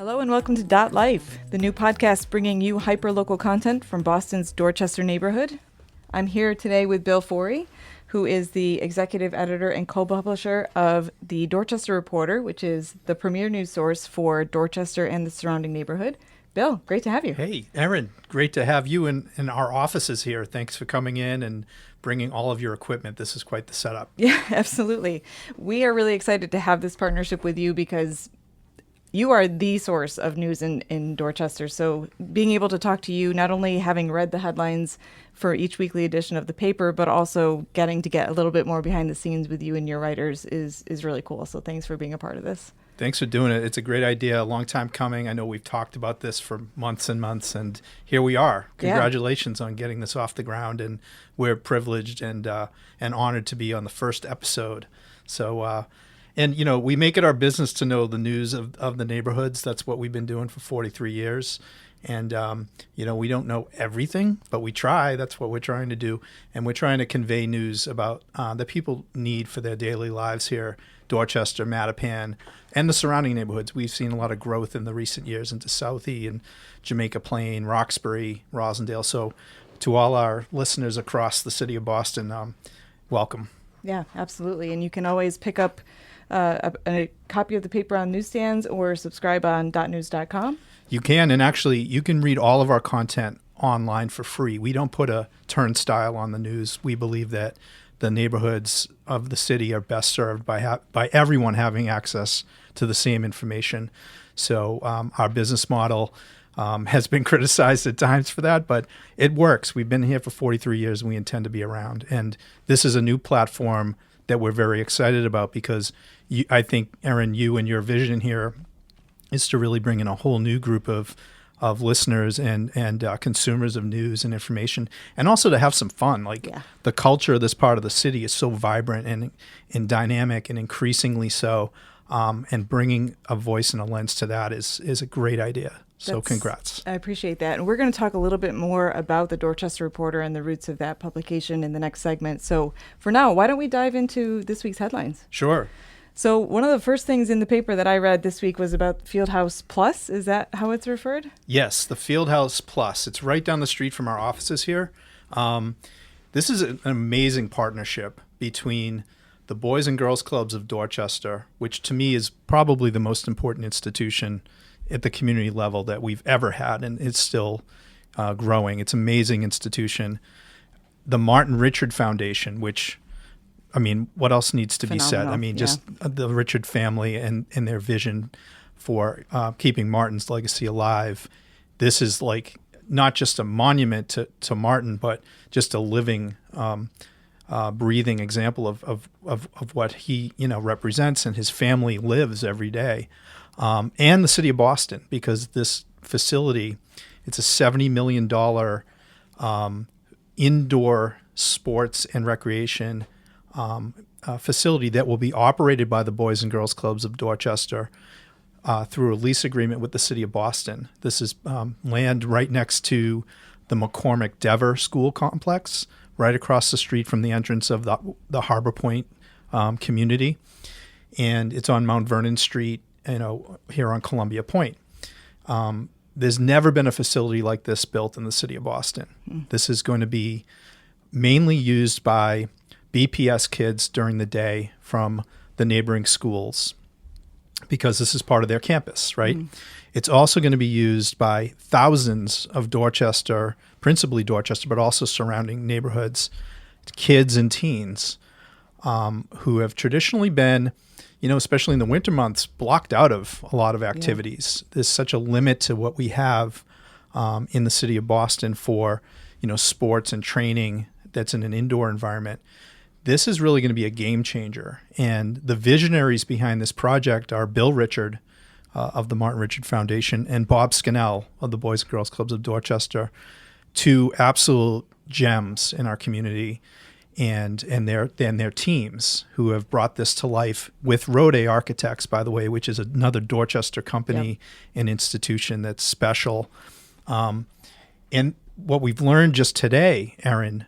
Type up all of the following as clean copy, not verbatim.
Hello and welcome to Dot Life, the new podcast bringing you hyper-local content from Boston's Dorchester neighborhood. I'm here today with Bill Forry, who is the executive editor and co-publisher of the Dorchester Reporter, which is the premier news source for Dorchester and the surrounding neighborhood. Bill, great to have you. Hey, Erin, great to have you in our offices here. Thanks for coming in and bringing all of your equipment. This is quite the setup. Yeah, absolutely. We are really excited to have this partnership with you because you are the source of news in Dorchester. So being able to talk to you, not only having read the headlines for each weekly edition of the paper, but also getting to get a little bit more behind the scenes with you and your writers is really cool. So thanks for being a part of this. Thanks for doing it. It's a great idea. A long time coming. I know we've talked about this for months and months, and here we are. Congratulations on getting this off the ground, and we're privileged and honored to be on the first episode. So, and, you know, we make it our business to know the news of the neighborhoods. That's what we've been doing for 43 years. And, you know, we don't know everything, but we try. That's what we're trying to do. And we're trying to convey news about that people need for their daily lives here, Dorchester, Mattapan, and the surrounding neighborhoods. We've seen a lot of growth in the recent years into Southie and Jamaica Plain, Roxbury, Rosendale. So to all our listeners across the city of Boston, welcome. Yeah, absolutely. And you can always pick up a copy of the paper on newsstands or subscribe on .news.com. You can, and actually you can read all of our content online for free. We don't put a turnstile on the news. We believe that the neighborhoods of the city are best served by everyone having access to the same information. So our business model has been criticized at times for that, but it works. We've been here for 43 years and we intend to be around. And this is a new platform that we're very excited about because I think, Erin, you and your vision here is to really bring in a whole new group of listeners and consumers of news and information, and also to have some fun. The culture of this part of the city is so vibrant and dynamic and increasingly so, and bringing a voice and a lens to that is a great idea. So congrats. I appreciate that. And we're going to talk a little bit more about the Dorchester Reporter and the roots of that publication in the next segment. So for now, why don't we dive into this week's headlines? Sure. So one of the first things in the paper that I read this week was about Fieldhouse Plus. Is that how it's referred? Yes, the Fieldhouse Plus. It's right down the street from our offices here. This is an amazing partnership between the Boys and Girls Clubs of Dorchester, which to me is probably the most important institution at the community level that we've ever had, and it's still growing. It's an amazing institution. The Martin Richard Foundation, which, I mean, what else needs to be said? I mean, just the Richard family and their vision for keeping Martin's legacy alive. This is like not just a monument to Martin, but just a living, breathing example of what he represents and his family lives every day. And the city of Boston, because this facility, it's a $70 million indoor sports and recreation facility that will be operated by the Boys and Girls Clubs of Dorchester through a lease agreement with the city of Boston. This is land right next to the McCormick Dever School Complex, right across the street from the entrance of the Harbor Point community. And it's on Mount Vernon Street, here on Columbia Point. There's never been a facility like this built in the city of Boston. This is going to be mainly used by BPS kids during the day from the neighboring schools because this is part of their campus, right? It's also going to be used by thousands of Dorchester, principally Dorchester, but also surrounding neighborhoods, kids and teens who have traditionally been, especially in the winter months, blocked out of a lot of activities. There's such a limit to what we have in the city of Boston for, sports and training that's in an indoor environment. This is really going to be a game changer. And the visionaries behind this project are Bill Richard of the Martin Richard Foundation and Bob Scannell of the Boys and Girls Clubs of Dorchester, two absolute gems in our community. And their teams who have brought this to life with Road A Architects, by the way, which is another Dorchester company and institution that's special. And what we've learned just today, Erin,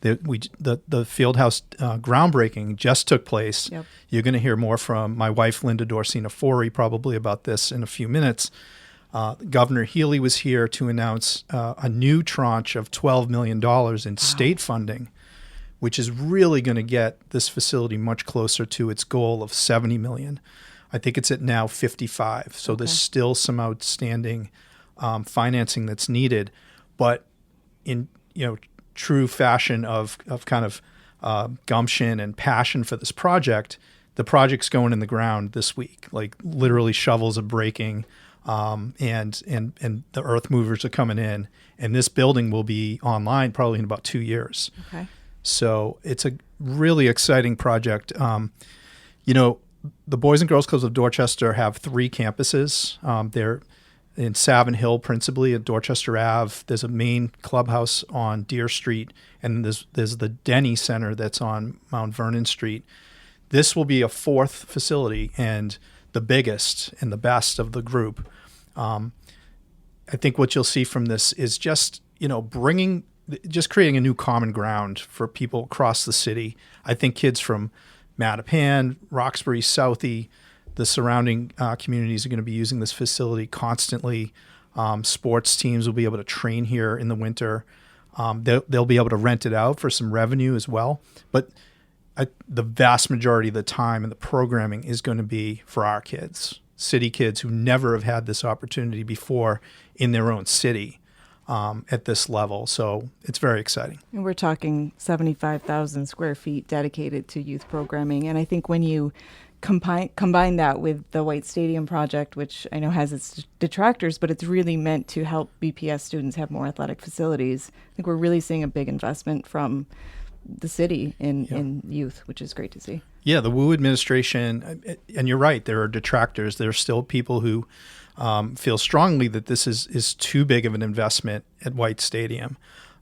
The field house groundbreaking just took place. Yep. You're going to hear more from my wife, Linda Dorsina Forry, probably about this in a few minutes. Governor Healy was here to announce a new tranche of $12 million in state funding, which is really going to get this facility much closer to its goal of $70 million. I think it's at now 55. So there's still some outstanding financing that's needed, but in true fashion of kind of gumption and passion for this project, the project's going in the ground this week. Like literally shovels are breaking, and the earth movers are coming in, and this building will be online probably in about 2 years. Okay. So it's a really exciting project. The Boys and Girls Clubs of Dorchester have 3 campuses. They're in Savin Hill, principally at Dorchester Ave. There's a main clubhouse on Deer Street, and there's the Denny Center that's on Mount Vernon Street. This will be a 4th facility and the biggest and the best of the group. I think what you'll see from this is just creating a new common ground for people across the city. I think kids from Mattapan, Roxbury, Southie, the surrounding communities are going to be using this facility constantly. Sports teams will be able to train here in the winter. They'll be able to rent it out for some revenue as well. But the vast majority of the time and the programming is going to be for our kids, city kids who never have had this opportunity before in their own city at this level. So it's very exciting. And we're talking 75,000 square feet dedicated to youth programming. And I think when you combine that with the White Stadium project, which I know has its detractors, but it's really meant to help BPS students have more athletic facilities. I think we're really seeing a big investment from the city in youth, which is great to see. Yeah, the Wu administration, and you're right, there are detractors. There are still people who feel strongly that this is too big of an investment at White Stadium.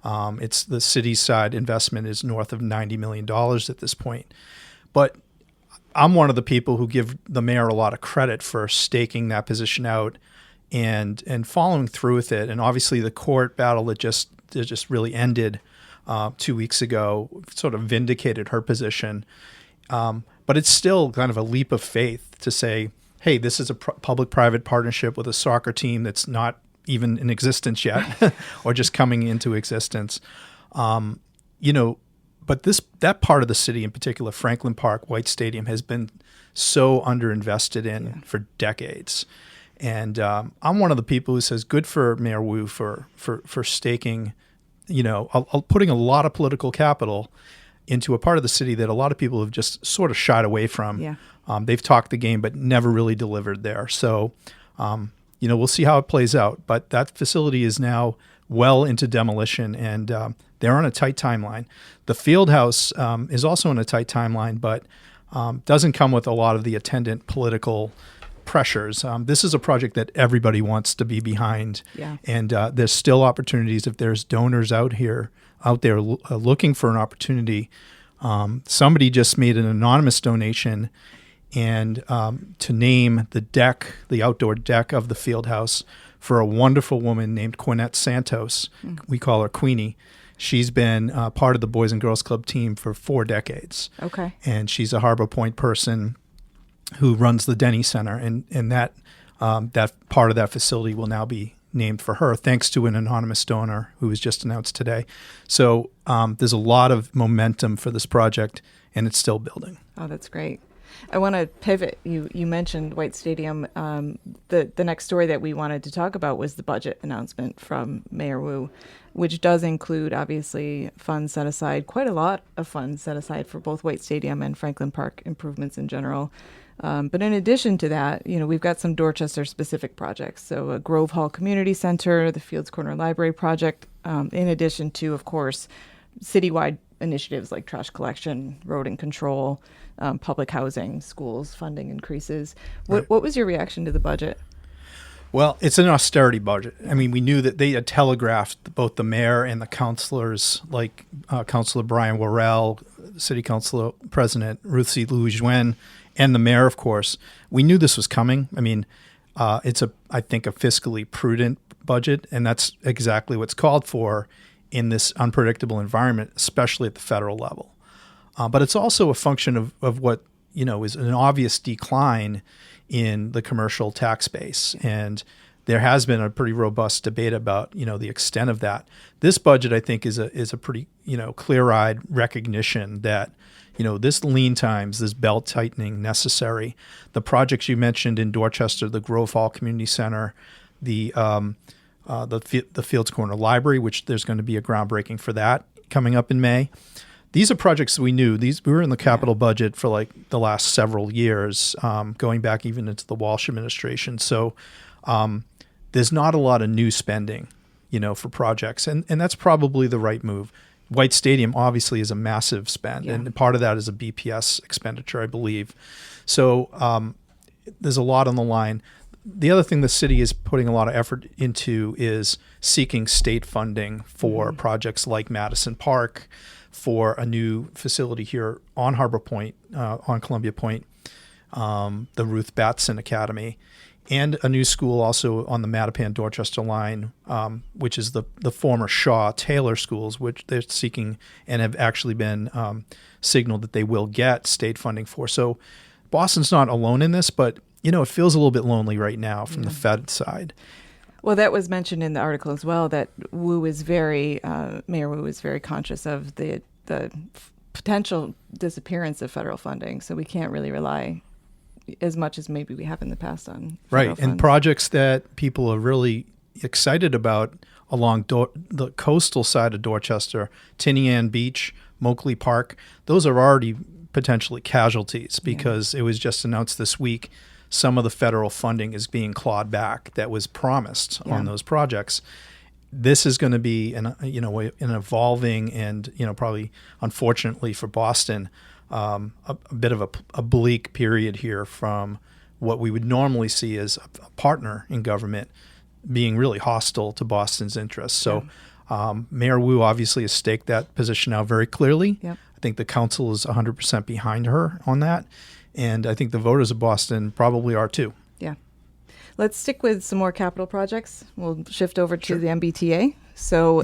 It's the city's side investment is north of $90 million at this point. But I'm one of the people who give the mayor a lot of credit for staking that position out and following through with it. And obviously the court battle that just really ended 2 weeks ago sort of vindicated her position. But it's still kind of a leap of faith to say, hey, this is a public-private partnership with a soccer team that's not even in existence yet or just coming into existence. But that part of the city in particular, Franklin Park, White Stadium, has been so underinvested in for decades. And I'm one of the people who says good for Mayor Wu for staking, putting a lot of political capital into a part of the city that a lot of people have just sort of shied away from. Yeah. They've talked the game but never really delivered there. So, we'll see how it plays out. But that facility is now well into demolition, and they're on a tight timeline. The field house is also on a tight timeline, but doesn't come with a lot of the attendant political pressures. This is a project that everybody wants to be behind, and there's still opportunities if there's donors out there looking for an opportunity. Somebody just made an anonymous donation, and to name the outdoor deck of the field house for a wonderful woman named Quinette Santos. We call her Queenie. She's been part of the Boys and Girls Club team for 4 decades. Okay. And she's a Harbor Point person who runs the Denny Center, and that part of that facility will now be named for her, thanks to an anonymous donor who was just announced today. So there's a lot of momentum for this project, and it's still building. Oh, that's great. I want to pivot. You mentioned White Stadium. The next story that we wanted to talk about was the budget announcement from Mayor Wu, which does include, obviously, funds set aside, quite a lot of funds set aside for both White Stadium and Franklin Park improvements in general. But in addition to that, we've got some Dorchester-specific projects. So a Grove Hall Community Center, the Fields Corner Library project, in addition to, of course, citywide initiatives like trash collection, rodent control, public housing, schools, funding increases. What was your reaction to the budget? Well, it's an austerity budget. I mean, we knew that they had telegraphed, both the mayor and the councilors, like Councilor Brian Worrell, City Council President Ruth C. Louis-Jouen, and the mayor, of course. We knew this was coming. I mean, it's I think, a fiscally prudent budget, and that's exactly what's called for in this unpredictable environment, especially at the federal level. But it's also a function of what, is an obvious decline in the commercial tax base. And there has been a pretty robust debate about, the extent of that. This budget, I think, is a pretty, clear-eyed recognition that, this lean times, this belt tightening necessary. The projects you mentioned in Dorchester, the Grove Hall Community Center, the Fields Corner Library, which there's going to be a groundbreaking for that coming up in May. These are projects we knew. We were in the capital budget for like the last several years, going back even into the Walsh administration. So there's not a lot of new spending, for projects. And that's probably the right move. White Stadium obviously is a massive spend, and part of that is a BPS expenditure, I believe. So there's a lot on the line. The other thing the city is putting a lot of effort into is seeking state funding for projects like Madison Park, for a new facility here on Harbor Point, on Columbia Point, the Ruth Batson Academy, and a new school also on the Mattapan-Dorchester line, which is the former Shaw-Taylor schools, which they're seeking and have actually been signaled that they will get state funding for. So Boston's not alone in this, but it feels a little bit lonely right now from the Fed side. Well, that was mentioned in the article as well, that Mayor Wu is very conscious of the potential disappearance of federal funding. So we can't really rely as much as maybe we have in the past on federal funds. And projects that people are really excited about along the coastal side of Dorchester, Tinian Beach, Moakley Park, those are already potentially casualties because it was just announced this week some of the federal funding is being clawed back that was promised on those projects. This is going to be an evolving and probably unfortunately for Boston a bit of a bleak period here from what we would normally see as a partner in government being really hostile to Boston's interests. So Mayor Wu obviously has staked that position out very clearly. Yep. I think the council is 100% behind her on that. And I think the voters of Boston probably are too. Yeah. Let's stick with some more capital projects. We'll shift over to the MBTA. So,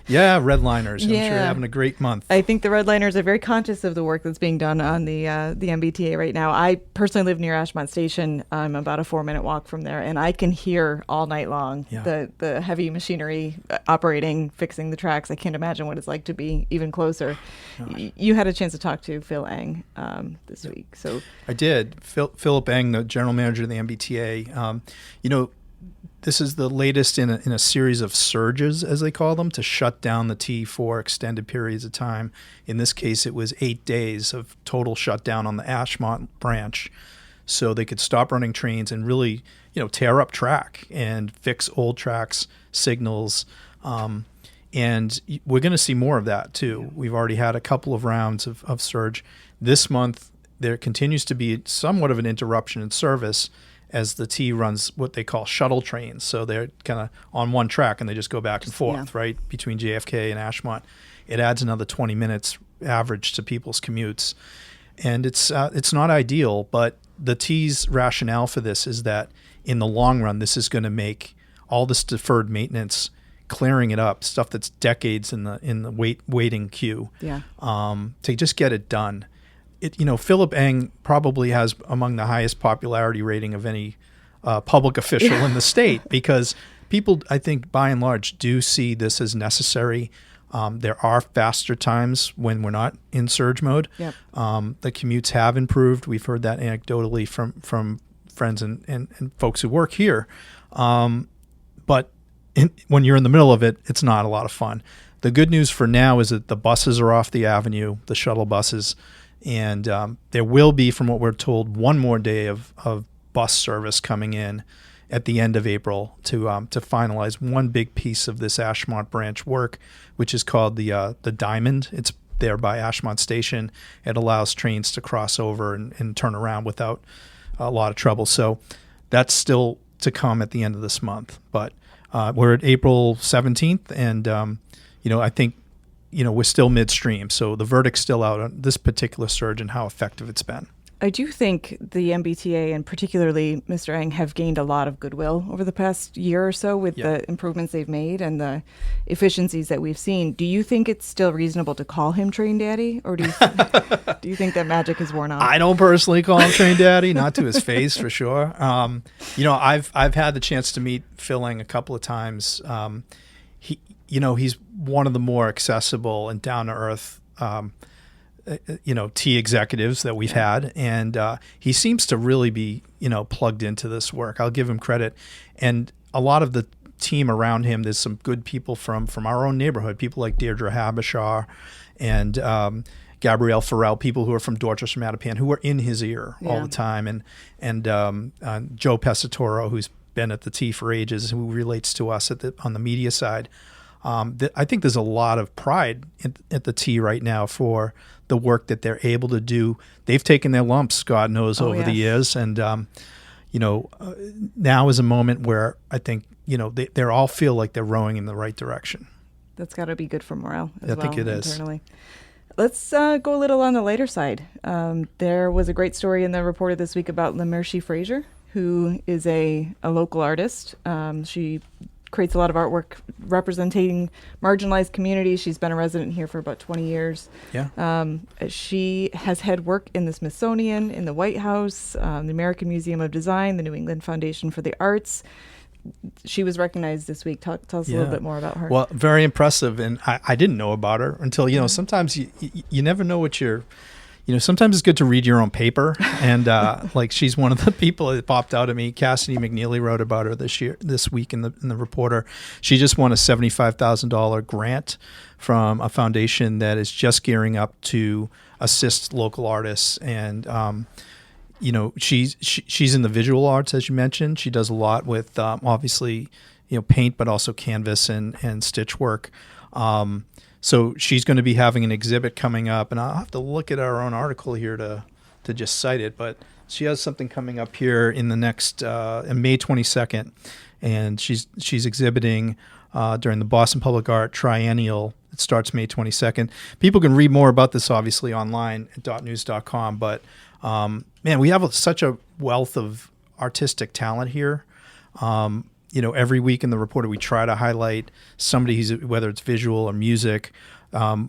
redliners. I'm sure you're having a great month. I think the redliners are very conscious of the work that's being done on the MBTA right now. I personally live near Ashmont Station. I'm about a 4-minute walk from there, and I can hear all night long the heavy machinery operating, fixing the tracks. I can't imagine what it's like to be even closer. You had a chance to talk to Phil Eng this week. So I did. Philip Eng, the general manager of the MBTA. This is the latest in a series of surges, as they call them, to shut down the T for extended periods of time. In this case, it was 8 days of total shutdown on the Ashmont branch, so they could stop running trains and really, tear up track and fix old tracks, signals, and we're going to see more of that too. We've already had a couple of rounds of surge. This month, there continues to be somewhat of an interruption in service as the T runs what they call shuttle trains. So they're kind of on one track and they just go back and forth, right, between JFK and Ashmont. It adds another 20 minutes average to people's commutes. And it's not ideal, but the T's rationale for this is that in the long run, this is going to make all this deferred maintenance, clearing it up, stuff that's decades in the waiting queue, to just get it done. Philip Eng probably has among the highest popularity rating of any public official in the state because people, I think, by and large, do see this as necessary. There are faster times when we're not in surge mode. Yep. The commutes have improved. We've heard that anecdotally from friends and folks who work here. But when you're in the middle of it, it's not a lot of fun. The good news for now is that the buses are off the avenue, the shuttle buses. And there will be, from what we're told, one more day of bus service coming in at the end of April to finalize one big piece of this Ashmont branch work, which is called the Diamond. It's there by Ashmont Station. It allows trains to cross over and turn around without a lot of trouble. So that's still to come at the end of this month. But we're at April 17th, and I think we're still midstream, so the verdict's still out on this particular surge and how effective it's been. I do think the MBTA and particularly Mr. Eng have gained a lot of goodwill over the past year or so with the improvements they've made and the efficiencies that we've seen. Do you think it's still reasonable to call him Train Daddy, or do you do you think that magic is worn off? I don't personally call him Train Daddy, not to his face for sure. I've had the chance to meet Phil Eng a couple of times. He's one of the more accessible and down to earth T executives that we've had, and he seems to really be plugged into this work. I'll give him credit, and a lot of the team around him, there's some good people from our own neighborhood, people like Deirdre Habashar and Gabrielle Farrell, people who are from Dorchester, Mattapan, who are in his ear all the time, and Joe Pesatoro, who's been at the T for ages, who relates to us on the media side. I think there's a lot of pride at the T right now for the work that they're able to do. They've taken their lumps, God knows, over the years. And, now is a moment where I think, they all feel like they're rowing in the right direction. That's got to be good for morale as well. I think it internally. Let's go a little on the lighter side. There was a great story in the Reporter this week about Lemercy Fraser, who is a local artist. She creates a lot of artwork representing marginalized communities. She's been a resident here for about 20 years. Yeah. She has had work in the Smithsonian, in the White House, the American Museum of Design, the New England Foundation for the Arts. She was recognized this week. Tell us a little bit more about her. Well, very impressive. And I didn't know about her until, sometimes you never know what you're, sometimes it's good to read your own paper. And she's one of the people that popped out at me. Cassidy McNeely wrote about her this week in the Reporter. She just won a $75,000 grant from a foundation that is just gearing up to assist local artists. And, she's in the visual arts, as you mentioned. She does a lot with obviously, paint, but also canvas and stitch work. So she's going to be having an exhibit coming up, and I'll have to look at our own article here to just cite it. But she has something coming up here in the next in May 22nd, and she's exhibiting during the Boston Public Art Triennial. It starts May 22nd. People can read more about this obviously online at .news.com. But we have such a wealth of artistic talent here. Every week in the Reporter, we try to highlight somebody whether it's visual or music.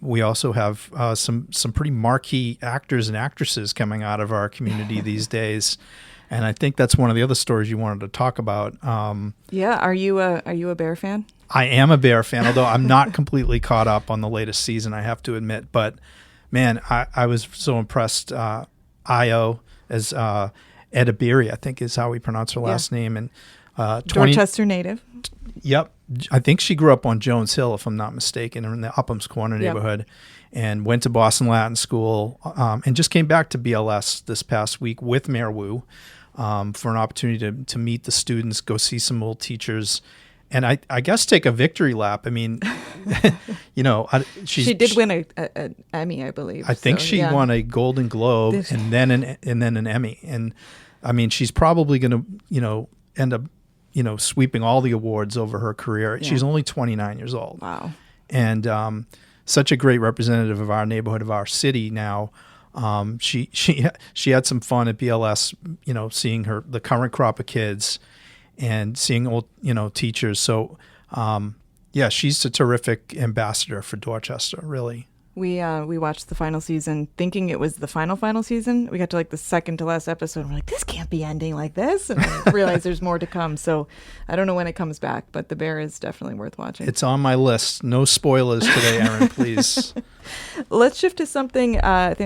We also have some pretty marquee actors and actresses coming out of our community these days. And I think that's one of the other stories you wanted to talk about. Are you a Bear fan? I am a Bear fan, although I'm not completely caught up on the latest season, I have to admit. But, man, I was so impressed. Io, as Edibiri, I think is how we pronounce her last name. And Dorchester native. Yep. I think she grew up on Jones Hill, if I'm not mistaken, in the Upham's Corner neighborhood, and went to Boston Latin School and just came back to BLS this past week with Mayor Wu for an opportunity to meet the students, go see some old teachers, and I guess take a victory lap. I mean, she did win an Emmy, I believe. I think she won a Golden Globe and then an Emmy, and I mean, she's probably going to end up sweeping all the awards over her career. Yeah. She's only 29 years old. Wow. And such a great representative of our neighborhood, of our city now. She had some fun at BLS, seeing the current crop of kids and seeing old, teachers. So, she's a terrific ambassador for Dorchester, really. We watched the final season thinking it was the final season. We got to the second to last episode and we're like, this can't be ending like this. And I realized there's more to come. So I don't know when it comes back, but The Bear is definitely worth watching. It's on my list. No spoilers today, Erin, please. Let's shift to something,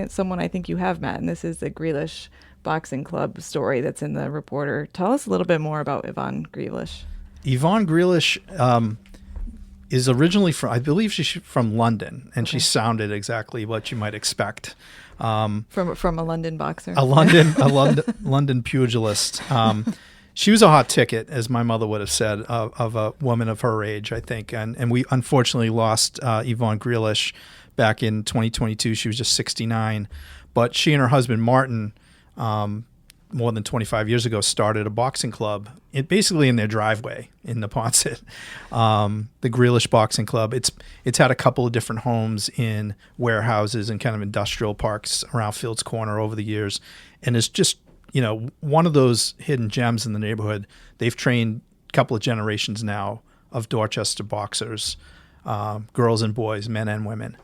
someone I think you have met, and this is the Grealish Boxing Club story that's in the Reporter. Tell us a little bit more about Yvonne Grealish. Yvonne Grealish is originally from, I believe she's from London, and she sounded exactly what you might expect. From a London boxer. A London pugilist. She was a hot ticket, as my mother would have said, of a woman of her age, I think. And we unfortunately lost Yvonne Grealish back in 2022. She was just 69. But she and her husband, Martin, more than 25 years ago, started a boxing club basically in their driveway in Neponset, the Grealish Boxing Club. It's had a couple of different homes in warehouses and kind of industrial parks around Fields Corner over the years. and is just, one of those hidden gems in the neighborhood. They've trained a couple of generations now of Dorchester boxers, girls and boys, men and women.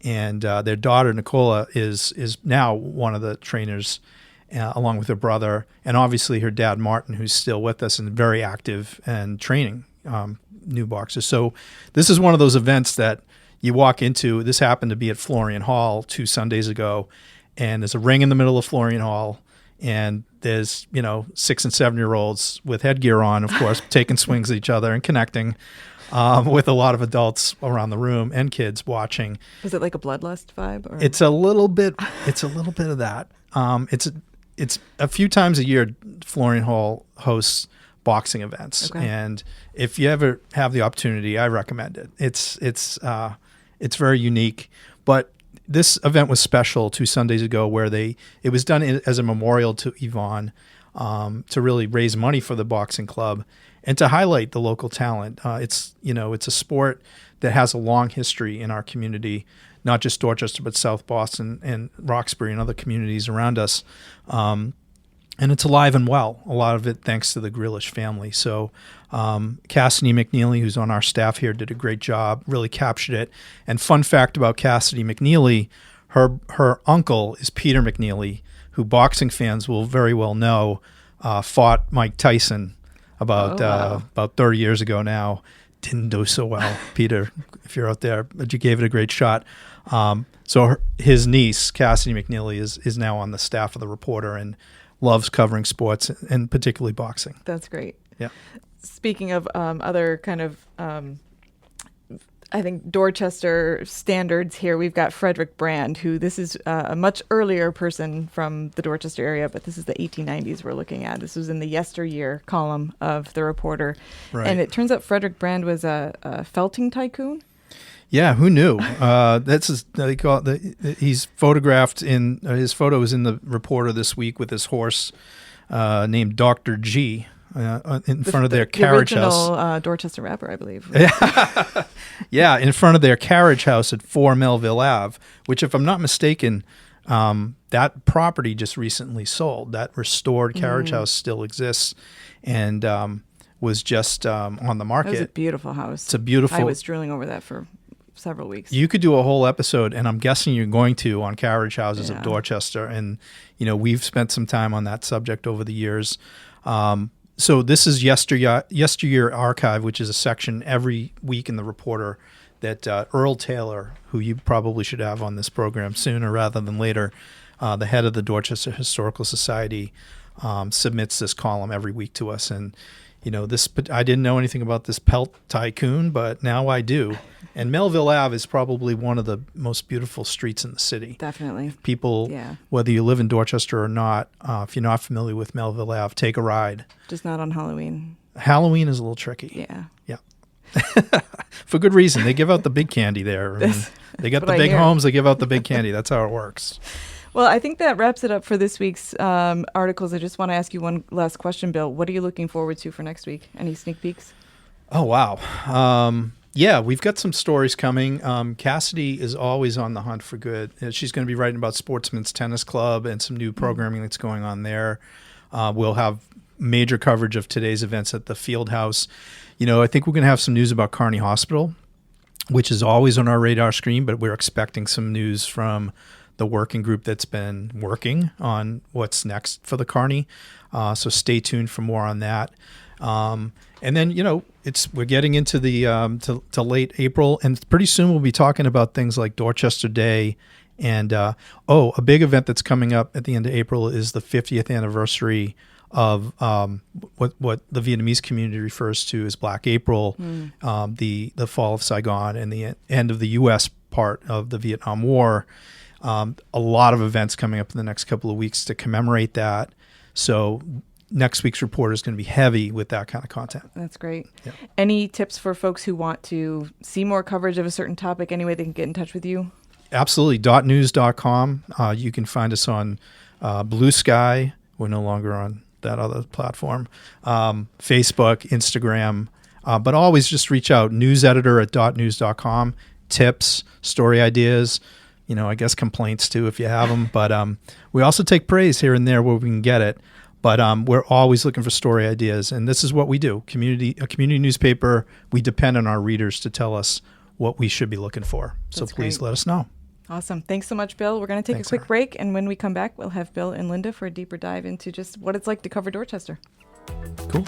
And their daughter, Nicola, is now one of the trainers, along with her brother, and obviously her dad, Martin, who's still with us and very active and training new boxers. So this is one of those events that you walk into. This happened to be at Florian Hall 2 Sundays ago, and there's a ring in the middle of Florian Hall, and there's 6 and 7-year-olds with headgear on, of course, taking swings at each other and connecting. With a lot of adults around the room and kids watching. Was it like a bloodlust vibe? Or? It's a little bit. It's a little bit of that. It's a few times a year. Florian Hall hosts boxing events, and if you ever have the opportunity, I recommend it. It's very unique. But this event was special 2 Sundays ago, where it was done as a memorial to Yvonne, to really raise money for the boxing club and to highlight the local talent. It's a sport that has a long history in our community, not just Dorchester, but South Boston and Roxbury and other communities around us. And it's alive and well, a lot of it thanks to the Grealish family. So Cassidy McNeely, who's on our staff here, did a great job, really captured it. And fun fact about Cassidy McNeely, her uncle is Peter McNeely, who boxing fans will very well know, fought Mike Tyson about 30 years ago now. Didn't do so well, Peter, if you're out there, but you gave it a great shot. So his niece, Cassidy McNeely, is now on the staff of the Reporter and loves covering sports and particularly boxing. That's great. Yeah. Speaking of other kind of, I think, Dorchester standards here, we've got Frederick Brand, who this is a much earlier person from the Dorchester area, but this is the 1890s we're looking at. This was in the yesteryear column of the Reporter. Right. And it turns out Frederick Brand was a felting tycoon. Yeah, who knew? He's photographed his photo is in the Reporter this week with his horse named Dr. G. In front of their carriage house. The original Dorchester rapper, I believe. Yeah, in front of their carriage house at 4 Melville Ave, which, if I'm not mistaken, that property just recently sold. That restored carriage house still exists and was just on the market. It was a beautiful house. It's a beautiful... I was drooling over that for several weeks. You could do a whole episode, and I'm guessing you're going to, on carriage houses of Dorchester. And, we've spent some time on that subject over the years. So this is Yesteryear Archive, which is a section every week in the Reporter that Earl Taylor, who you probably should have on this program sooner rather than later, the head of the Dorchester Historical Society, submits this column every week to us. And, I didn't know anything about this pelt tycoon, but now I do. And Melville Ave is probably one of the most beautiful streets in the city. Definitely. People, whether you live in Dorchester or not, if you're not familiar with Melville Ave, take a ride. Just not on Halloween. Halloween is a little tricky. Yeah. For good reason. They give out the big candy there. They got the big homes, they give out the big candy. That's how it works. Well, I think that wraps it up for this week's articles. I just want to ask you one last question, Bill. What are you looking forward to for next week? Any sneak peeks? Oh, wow. Yeah, we've got some stories coming. Cassidy is always on the hunt for good. She's going to be writing about Sportsman's Tennis Club and some new programming that's going on there. We'll have major coverage of today's events at the Field House. I think we're going to have some news about Kearney Hospital, which is always on our radar screen, but we're expecting some news from the working group that's been working on what's next for the Kearney. So stay tuned for more on that. And then, we're getting into the to late April, and pretty soon we'll be talking about things like Dorchester Day. And a big event that's coming up at the end of April is the 50th anniversary of what the Vietnamese community refers to as Black April, the fall of Saigon and the end of the U.S. part of the Vietnam War. A lot of events coming up in the next couple of weeks to commemorate that. So next week's Reporter is going to be heavy with that kind of content. That's great. Yeah. Any tips for folks who want to see more coverage of a certain topic? Any way they can get in touch with you? Absolutely. .news.com. You can find us on Blue Sky. We're no longer on that other platform. Facebook, Instagram. But always just reach out. Newseditor at .news.com. Tips, story ideas. I guess complaints too if you have them. But we also take praise here and there where we can get it. But we're always looking for story ideas, and this is what we do. A community newspaper, we depend on our readers to tell us what we should be looking for. So That's please great. let us know. Awesome. Thanks so much, Bill. We're going to take Thanks, a quick Sarah. break, and when we come back, we'll have Bill and Linda for a deeper dive into just what it's like to cover Dorchester. Cool.